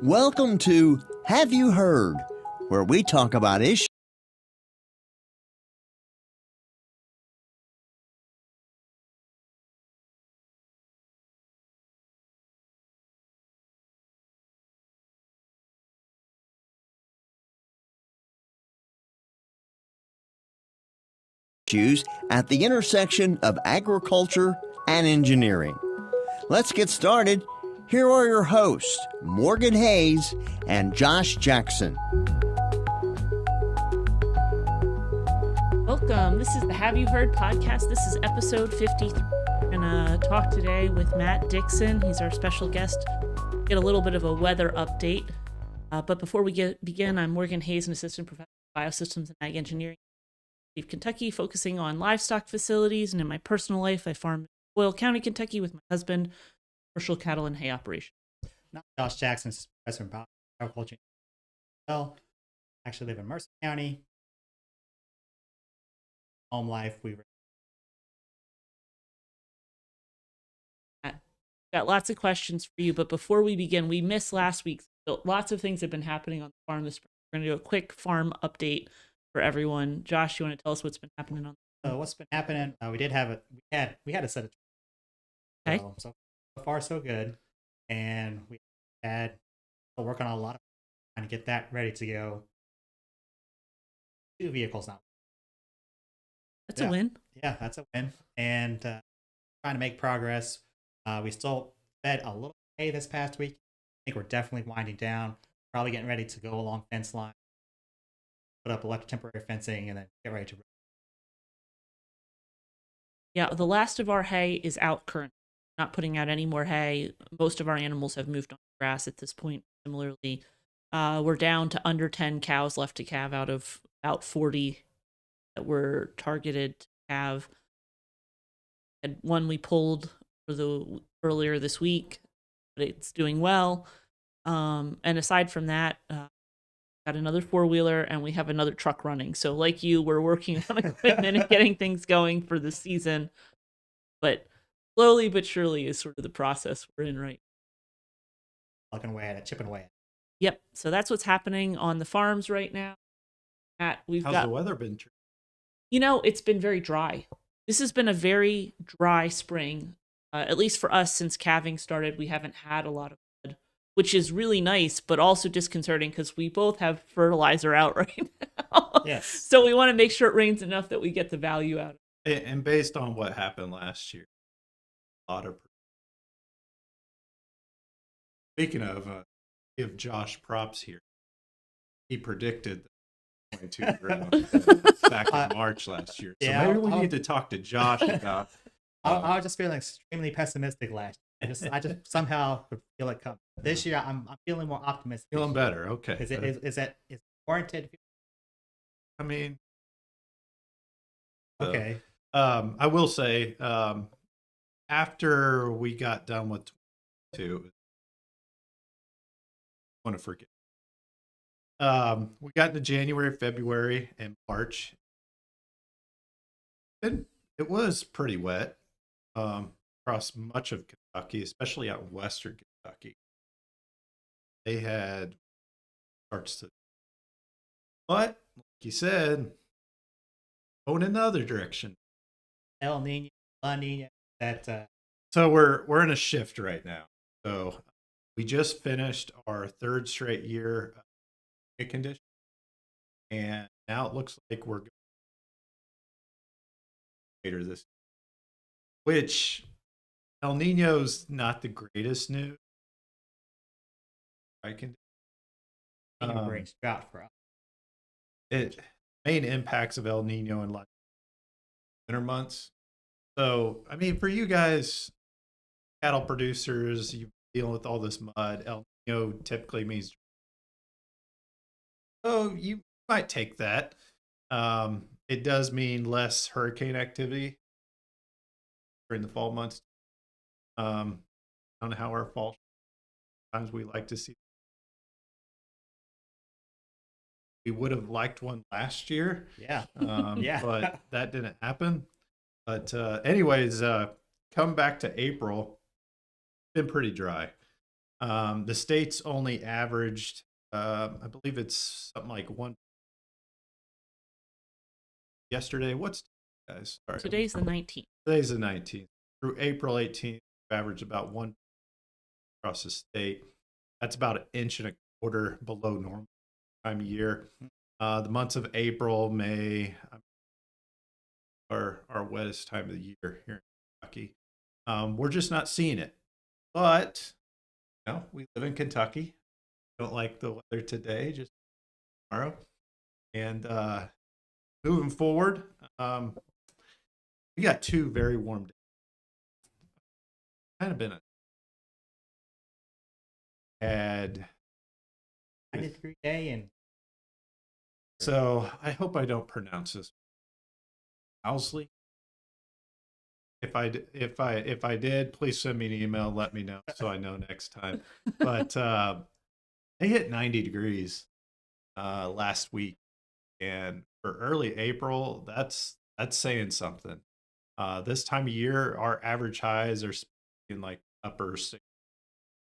Welcome to Have You Heard, where we talk about issues at the intersection of agriculture and engineering. Let's get started. Here are your hosts, Morgan Hayes and Josh Jackson. Welcome. This is the Have You Heard podcast. This is episode 53. We're going to talk today with Matt Dixon. He's our special guest. Get a little bit of a weather update. But before we begin, I'm Morgan Hayes, an assistant professor of Biosystems and Ag Engineering in Kentucky, focusing on livestock facilities. And in my personal life, I farm in Boyle County, Kentucky with my husband, commercial cattle and hay operation. Not Josh Jackson, is professor of agriculture. Well, actually live in Mercer County. Home life, Got lots of questions for you, but before we begin, we missed last week. So lots of things have been happening on the farm this spring. We're going to do a quick farm update for everyone. Josh, you want to tell us what's been happening on the farm? What's been happening? We had a set of okay. So far so good, and we had working on a lot of trying to get that ready to go. 2 vehicles now. That's a win. Yeah, that's a win, and trying to make progress. We still fed a little hay this past week. I think we're definitely winding down. Probably getting ready to go along fence line, put up electric temporary fencing, and then get ready to. Yeah, the last of our hay is out currently. Not putting out any more hay. Most of our animals have moved on grass at this point. Similarly, we're down to under 10 cows left to calve out of about 40 that were targeted to calve. And one we pulled earlier this week, but it's doing well. And aside from that, got another 4-wheeler and we have another truck running. So like you, we're working on equipment and getting things going for the season. But slowly but surely is sort of the process we're in right now. Plugging away at it, chipping away at it. Yep. So that's what's happening on the farms right now. How's the weather been? It's been very dry. This has been a very dry spring. At least for us, since calving started, we haven't had a lot of mud, which is really nice, but also disconcerting because we both have fertilizer out right now. Yes. So we want to make sure it rains enough that we get the value out of it. And based on what happened last year, a lot of. Speaking of, give Josh props here. He predicted the 22 grow back in March last year. So maybe we need to talk to Josh about. I was just feeling extremely pessimistic last year. I just somehow could feel it coming. This year, I'm feeling more optimistic. Feeling better, okay. Is it warranted? I mean, okay. I will say, after we got done with 22, I want to forget. We got into January, February, and March. And it was pretty wet. Across much of Kentucky, especially out in western Kentucky. They had starts to, but like you said, going in the other direction. El Nino, La Nina, that. So we're in a shift right now. So we just finished our 3rd straight year of condition, and now it looks like we're going later this. Which El Nino's not the greatest news. I can brings drought for us. Main impacts of El Nino in winter months. So I mean, for you guys, cattle producers, you dealing with all this mud. El Nino typically means. Oh, you might take that. It does mean less hurricane activity in the fall months. I don't know how our fall times we like to see. We would have liked one last year. Yeah. But that didn't happen. But anyways, come back to April. Been pretty dry. The state's only averaged, I believe it's something like one yesterday. What's guys? Sorry, Today's the 19th. today's the 19th. Through April 18th, we've averaged about one across the state. That's about an inch and a quarter below normal time of year. The months of April, May are our wettest time of the year here in Kentucky. We're just not seeing it. But we live in Kentucky. Don't like the weather today, just tomorrow. And moving forward, we got 2 very warm days. Kind of been had 90-degree day, and so I hope I don't pronounce this Owsley. If I did, please send me an email. Let me know so I know next time. But they hit 90 degrees last week, and for early April, that's saying something. This time of year, our average highs are in like upper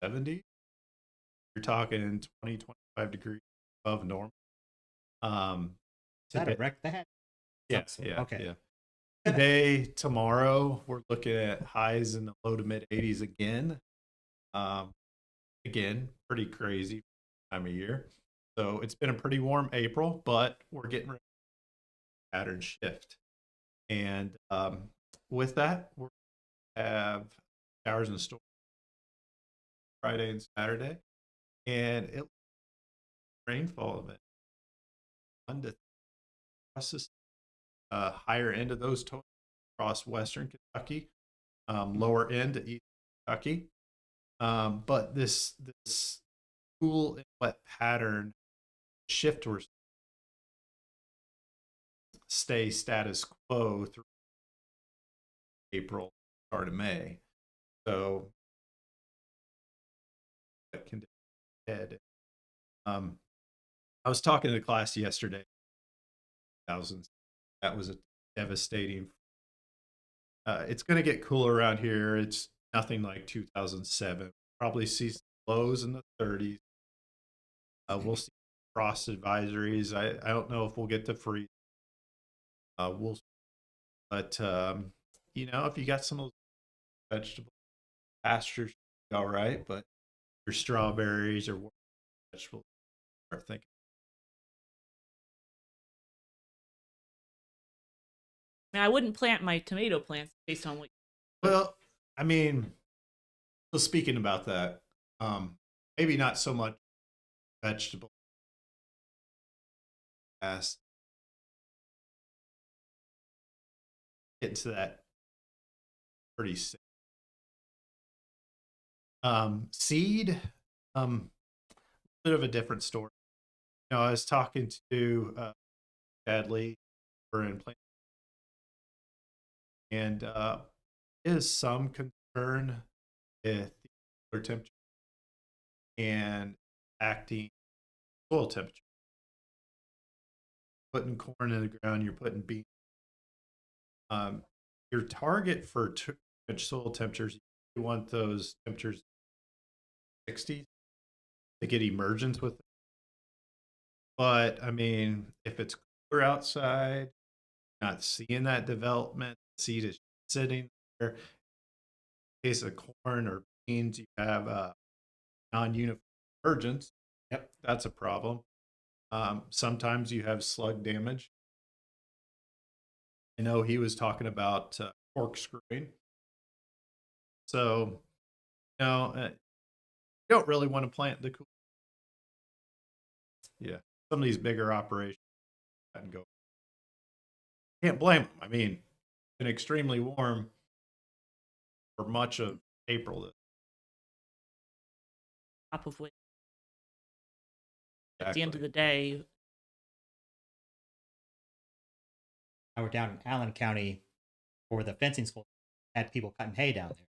70. You're talking 20, 25 degrees above normal. is that a wreck that? Yeah, Okay. yeah. Today, tomorrow, we're looking at highs in the low to mid 80s again. Again, pretty crazy time of year. So it's been a pretty warm April, but we're getting ready to pattern shift. And with that, we'll have showers and storms Friday and Saturday, and it rainfall event 1 to 3 across the higher end of those totals across Western Kentucky, lower end to East Kentucky. But this cool and wet pattern shift or stay status quo through April, start of May. So that can head. I was talking to the class yesterday. Thousands. That was a devastating. It's going to get cooler around here. It's nothing like 2007. Probably see lows in the 30s. We'll see frost advisories. I don't know if we'll get to freeze. We'll, but if you got some of those vegetable pastures, all right. But your strawberries or vegetables, start thinking. I wouldn't plant my tomato plants based on what. Well, I mean, so speaking about that, maybe not so much vegetable as get to that pretty soon. Seed, bit of a different story. I was talking to Chad Lee for in plant, and is some concern with the cooler temperature and acting soil temperature. Putting corn in the ground, you're putting beans. Your target for soil temperatures, you want those temperatures 60s to get emergence with it. But I mean, if it's cooler outside, not seeing that development, the seed is sitting there. In case of corn or beans, you have non-uniform emergence. Yep, that's a problem. Sometimes you have slug damage. I know he was talking about corkscrewing. So, you don't really want to plant the cool. Yeah, some of these bigger operations and go. Can't blame them. I mean, it's been extremely warm for much of April. Top of which, at the end of the day, I were down in Allen County for the fencing school. Had people cutting hay down there.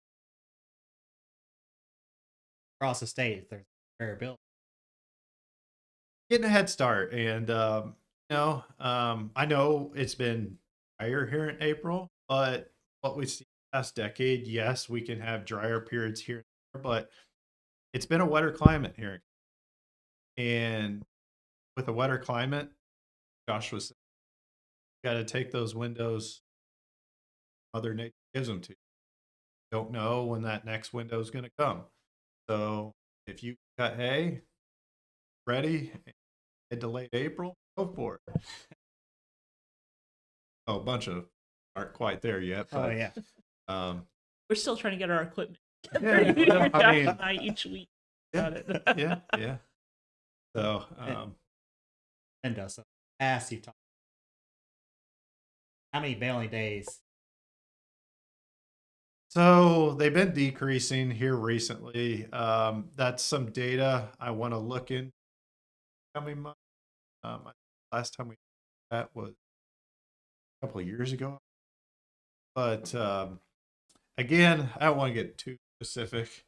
Across the state, there's variability. Getting a head start, and I know it's been drier here in April, but what we've seen last decade, yes, we can have drier periods here and there, but it's been a wetter climate here. And with a wetter climate, Josh was got to take those windows Mother Nature gives them to you. Don't know when that next window is going to come. So if you got hay ready into late April, go for it. Oh, a bunch of aren't quite there yet. But, Oh yeah. We're still trying to get our equipment. Yeah, well, I mean, Josh and I each week yeah, about it. yeah. So, And so ask you talk. How many baling days? so they've been decreasing here recently. That's some data I want to look in coming months. Last time we did that was a couple of years ago. But again, I don't want to get too specific.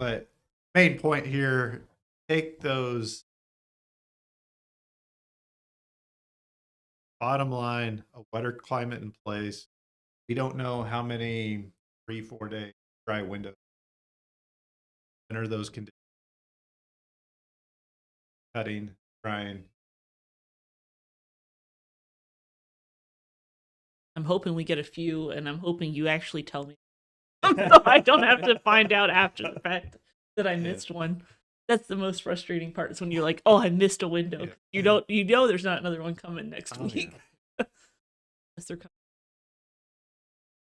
But main point here: take those bottom line, a wetter climate in place. We don't know how many 3-4 day dry windows enter those conditions. Cutting, drying. I'm hoping we get a few, and I'm hoping you actually tell me, so I don't have to find out after the fact that I missed one. That's the most frustrating part. Is when you're like, "Oh, I missed a window." Yeah. You know, there's not another one coming next Oh, week. yeah. Unless they're coming.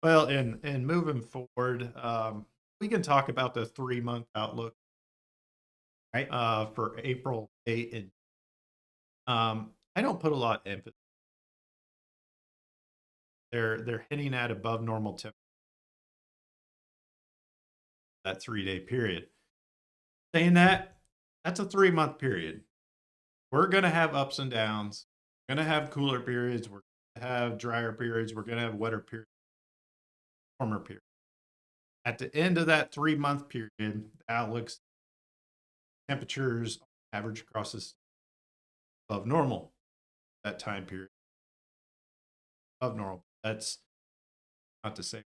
Well, and moving forward, we can talk about the 3-month outlook, Right. For April, May, and I don't put a lot of emphasis. They're hinting at above normal temperature that 3-day period. Saying that, that's a 3-month period. We're gonna have ups and downs. We're gonna have cooler periods. We're gonna have drier periods. We're gonna have wetter periods, warmer periods. At the end of that 3-month period, the outlook's temperatures average across this above normal that time period. Above normal. That's not to say.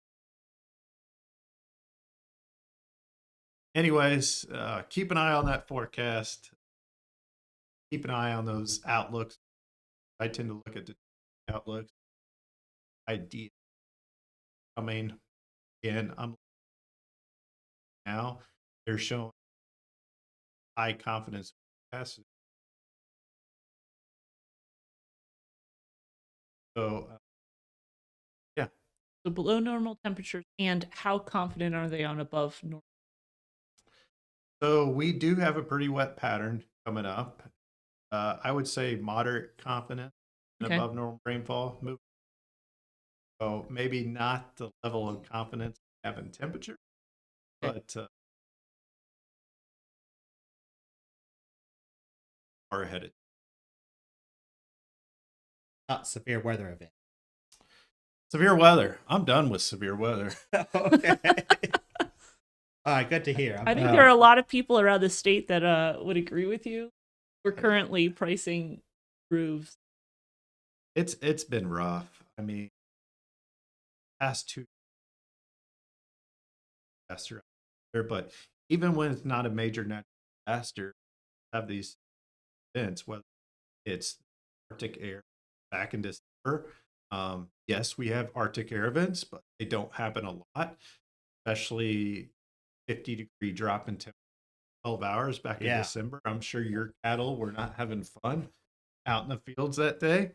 Anyways, keep an eye on that forecast. Keep an eye on those outlooks. I tend to look at the outlooks. Idea. I mean, again, I'm now they're showing high confidence forecasts. So, yeah. So below normal temperatures, and how confident are they on above normal? So we do have a pretty wet pattern coming up. I would say moderate confidence and Okay. above normal rainfall move. So maybe not the level of confidence we have in temperature, Okay. but far ahead of Not severe weather event. severe weather. I'm done with severe weather. Okay. All right, good to hear. I think there are a lot of people around the state that would agree with you. We're currently pricing roofs. It's been rough. I mean, past 2 disaster there, but even when it's not a major natural disaster, have these events, whether it's Arctic air back in December. Yes, we have Arctic air events, but they don't happen a lot, especially 50-degree drop in temperature 12 hours back in Yeah. December. I'm sure your cattle were not having fun out in the fields that day.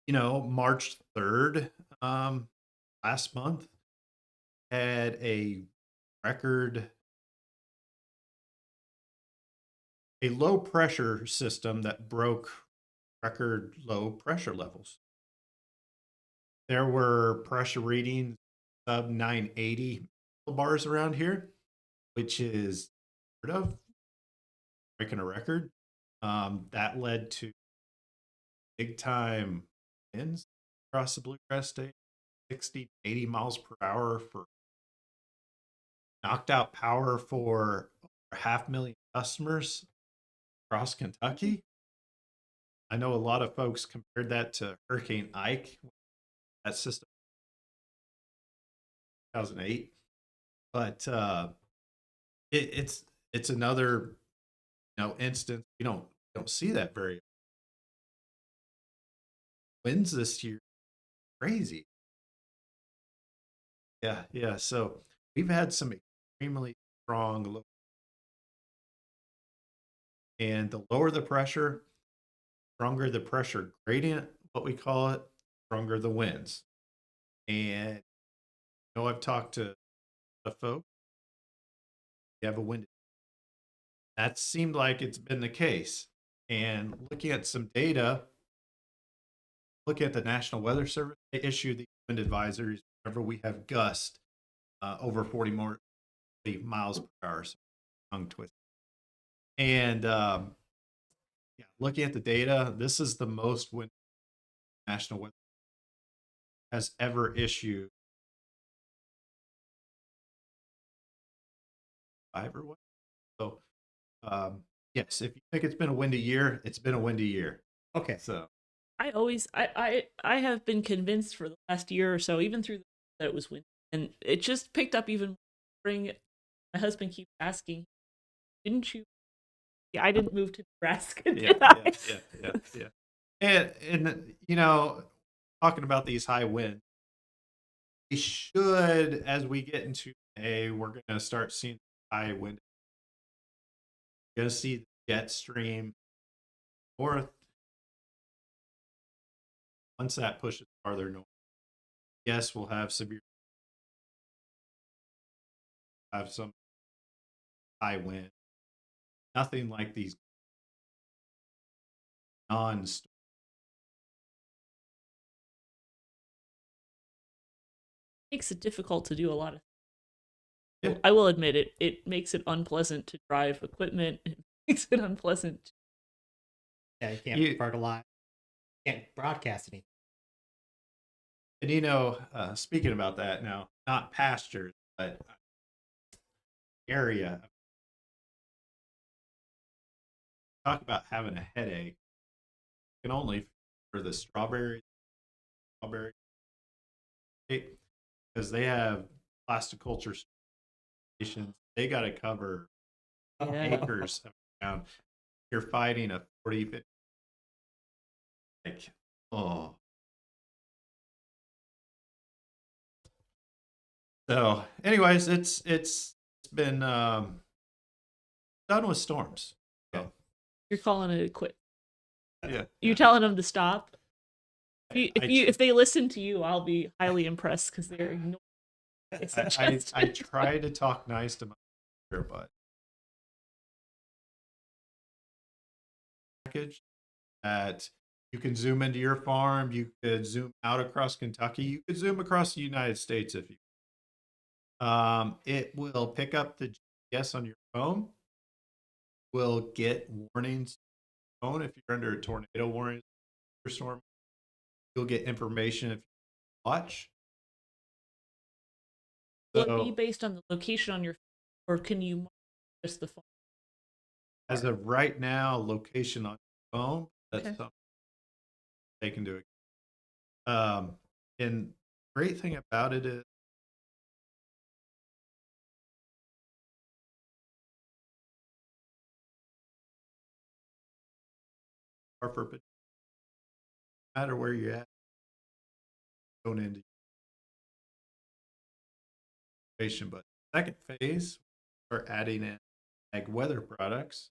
March 3rd, last month, had a record, a low pressure system that broke record low pressure levels. There were pressure readings sub 980 bars around here, which is sort of breaking a record. That led to big time winds across the Bluegrass State, 60 to 80 miles per hour, for knocked out power for over 500,000 customers across Kentucky. I know a lot of folks compared that to Hurricane Ike, that system 2008. But it's another instance. You don't see that very wins this year. Crazy. Yeah. So we've had some extremely strong, and the lower the pressure, stronger the pressure gradient, what we call it, stronger the winds. And I've talked to a folks. You have a wind. That seemed like it's been the case. And looking at some data, looking at the National Weather Service, they issue the wind advisories whenever we have gusts over 40 miles per hour. So tongue twist. And yeah, looking at the data, this is the most wind National Weather has ever issued. 5 or what? So, yes, if you think it's been a windy year, it's been a windy year. Okay. So, I have been convinced for the last year or so, even through that it was windy, and it just picked up even spring. My husband keeps asking, "Didn't you?" Yeah, I didn't move to Nebraska, did I? yeah. And talking about these high winds, we should, as we get into May, we're going to start seeing high wind. You're going to see the jet stream north. Once that pushes farther north, yes, we'll have some high wind. Nothing like these non-storm. Makes it difficult to do a lot of. Yeah. I will admit it. It makes it unpleasant to drive equipment. It makes it unpleasant. Yeah, you can't fertilize. You can't broadcast anything. And speaking about that now, not pastures, but area. Talk about having a headache. You can only for the strawberry, because they have plasticulture stations. They got to cover Yeah. acres of ground. You're fighting a 40, 50, like, oh. So, anyways, it's been done with storms. So, You're calling it a quit. yeah. You're telling them to stop. If I they listen to you, I'll be highly impressed because they're ignoring. I try to talk nice to my but package that you can zoom into your farm, you could zoom out across Kentucky, you could zoom across the United States if you. It will pick up the GPS on your phone. Will get warnings on your phone if you're under a tornado warning or storm. You'll get information if you watch. Will it be based on the location on your phone, or can you mark just the phone? As of right now, location on your phone, that's Okay. something they can do. And great thing about it is no matter where you're at, going into patient. But second phase, we're adding in ag weather products.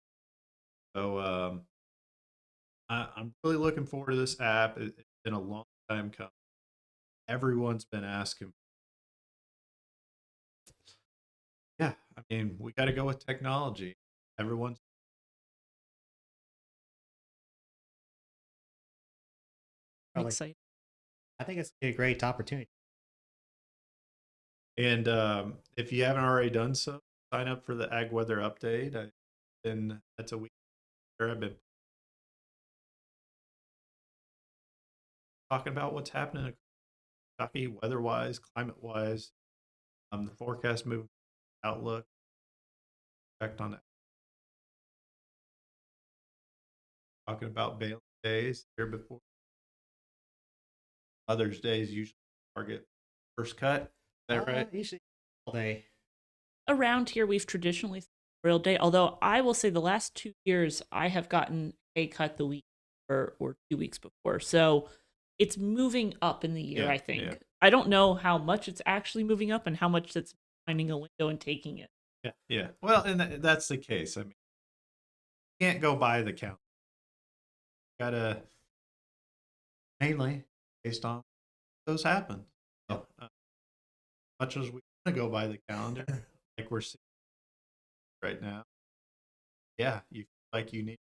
So I'm really looking forward to this app. It's been a long time coming. Everyone's been asking. Yeah, I mean, we got to go with technology. Everyone's I'm excited. I think it's a great opportunity. And if you haven't already done so, sign up for the ag weather update. That's a week where I've been talking about what's happening in Kentucky, weather-wise, climate-wise, the forecast moving outlook, effect on it. Talking about baling days here before Mother's Day is usually target first cut. Is that right? Usually all day. Around here, we've traditionally Memorial Day. Although I will say the last 2 years I have gotten hay cut the week or 2 weeks before. So it's moving up in the year, Yeah, I think. yeah. I don't know how much it's actually moving up and how much it's finding a window and taking it. Yeah, yeah. Well, and that's the case. I mean, you can't go by the count. Gotta mainly based on those happen. So, much as we want to go by the calendar, like we're seeing right now, yeah, you feel like you need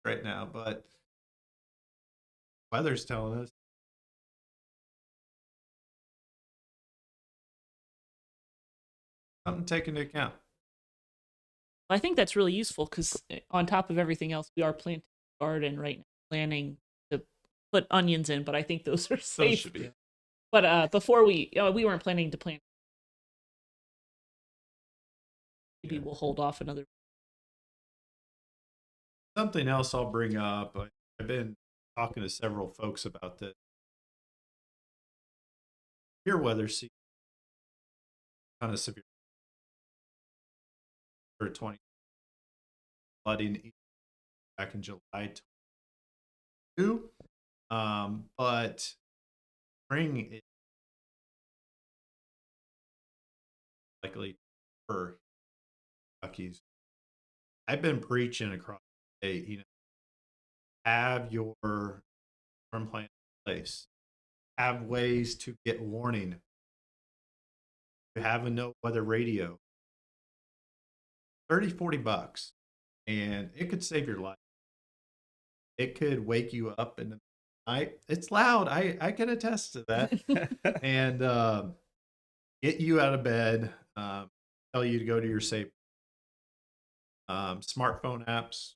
right now, but weather's telling us something to take into account. I think that's really useful because on top of everything else, we are planting a garden right now, planning to put onions in, but I think those are Those safe. should be. But before we weren't planning to plant. Maybe we'll hold off another. Something else I'll bring up. I've been talking to several folks about this. Your weather season kind of severe for 20 flooding back in July 22. But spring is likely for Kentucky's. I've been preaching across the state, have your storm plan in place. Have ways to get warning. You have a no weather radio. 30, $40, and it could save your life. It could wake you up in the night. It's loud. I can attest to that. And get you out of bed. Tell you to go to your safe. Smartphone apps.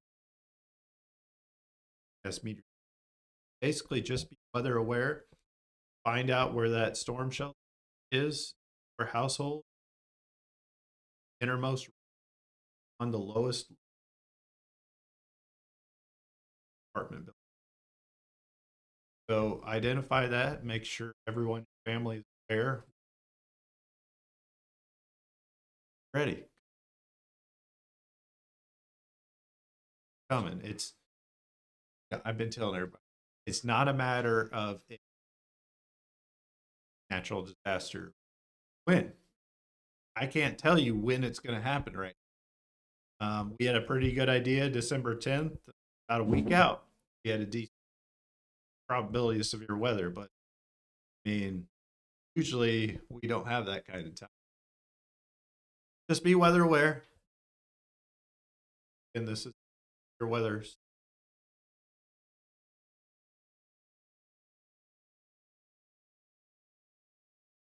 Basically, just be weather aware. Find out where that storm shelter is for household. Innermost on the lowest apartment building. So identify that. Make sure everyone in your family is aware. Ready. Coming. I've been telling everybody, it's not a matter of natural disaster. When? I can't tell you when it's going to happen right now. We had a pretty good idea December 10th, about a week out. We had a decent probability of severe weather, but I mean, usually we don't have that kind of time. Just be weather aware. And this is your weather.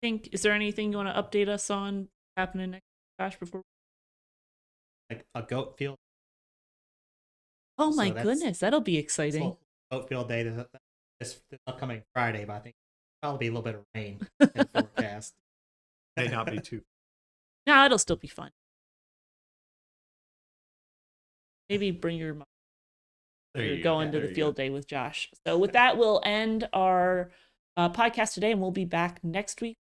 Is there anything you want to update us on happening next, Josh, before? Like a goat field. Oh So my that's- goodness, that'll be exciting. Well, goat field day this upcoming Friday, but I think probably be a little bit of rain in the forecast. May not be too. No, it'll still be fun. Maybe bring your mom. There You're you go. going to There the you field go. day with Josh. So with that, we'll end our podcast today, and we'll be back next week.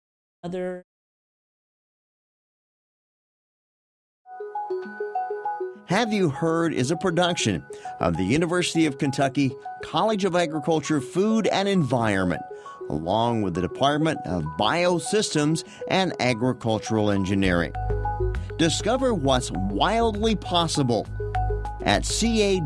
Have You Heard is a production of the University of Kentucky College of Agriculture, Food and Environment, along with the Department of Biosystems and Agricultural Engineering. Discover what's wildly possible at ca.uky.edu.